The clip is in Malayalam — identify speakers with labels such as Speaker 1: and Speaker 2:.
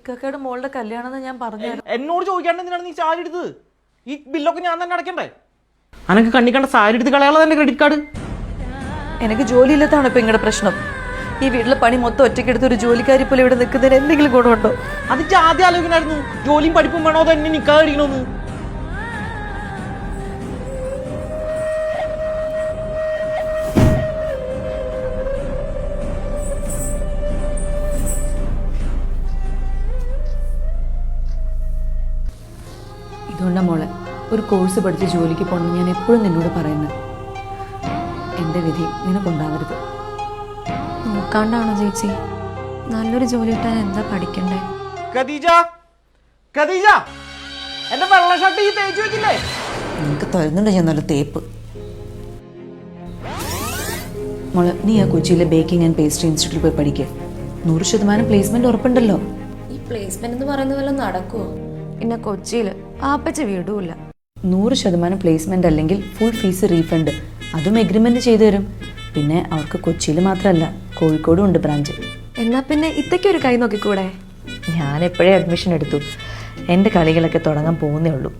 Speaker 1: ഇക്കക്കയുടെ മോളുടെ കല്യാണം ഞാൻ പറഞ്ഞു.
Speaker 2: എന്നോട് ചോദിക്കാണ്ട് എന്തിനാണ് നീ സാരി എടുത്തത്? ഈ ബില്ലൊക്കെ ഞാൻ തന്നെ അടയ്ക്കണ്ടേ? അനക്ക് കണ്ണി കണ്ട സാരി എടുത്ത് കളയാനുള്ള തന്നെ ക്രെഡിറ്റ് കാർഡ്.
Speaker 1: എനിക്ക് ജോലി ഇല്ലാത്തതാണ് ഇപ്പൊ നിങ്ങളുടെ പ്രശ്നം. ഈ വീട്ടിലെ പണി മൊത്തം ഒറ്റയ്ക്കെടുത്ത് ഒരു ജോലിക്കാരി പോലെ ഇവിടെ നിൽക്കുന്നതിന് എന്തെങ്കിലും ഗുണമുണ്ടോ?
Speaker 2: അത് ആദ്യം ആലോചിക്കണായിരുന്നു. ജോലിയും പഠിപ്പും വേണോ അതോ എന്നെ നിക്കാതെ അടിക്കണോന്ന്.
Speaker 1: ഇതുകൊണ്ടാ മോളെ ഒരു കോഴ്സ് പഠിച്ച് ജോലിക്ക് പോകണമെന്ന് ഞാൻ എപ്പോഴും നിന്നോട് പറയുന്നത്. എൻ്റെ വിധി നിനക്കുണ്ടാവരുത്.
Speaker 3: നോക്കാണ്ടാണോ ചേച്ചി? നല്ലൊരു ജോലി കിട്ടാൻ എന്താ പഠിക്കണ്ടേ?
Speaker 2: ഖദീജ, ഖദീജ, എന്റെ വെള്ള ഷർട്ട് ഈ തേച്ച് വെച്ചില്ലേ?
Speaker 1: നിനക്ക് തരുന്നുണ്ട് ഞാൻ നല്ല തേപ്പ്. മോളെ നീ ആ കൊച്ചിയിലെ ബേക്കിംഗ് ആൻഡ് പേസ്ട്രി ഇൻസ്റ്റിറ്റ്യൂട്ടിൽ പോയി പഠിക്കുക. 100% പ്ലേസ്മെന്റ് ഉറപ്പുണ്ടല്ലോ.
Speaker 3: ഈ പ്ലേസ്മെന്റ് എന്ന് പറയുന്ന വല്ലതും നടക്കുമോ? പിന്നെ കൊച്ചിയിൽ ആപ്പച്ച വീടുമില്ല.
Speaker 1: 100% പ്ലേസ്മെന്റ് അല്ലെങ്കിൽ ഫുൾ ഫീസ് റീഫണ്ട്, അതും എഗ്രിമെന്റ് ചെയ്തു തരും. പിന്നെ അവർക്ക് കൊച്ചിയിൽ മാത്രമല്ല കോഴിക്കോടും ഉണ്ട് ബ്രാഞ്ച്.
Speaker 3: എന്നാ പിന്നെ ഇത്തയ്ക്കൊരു കൈ നോക്കിക്കൂടെ?
Speaker 1: ഞാൻ എപ്പോഴേ അഡ്മിഷൻ എടുത്തു. എൻ്റെ കളികളൊക്കെ തുടങ്ങാൻ പോകുന്നേ ഉള്ളൂ.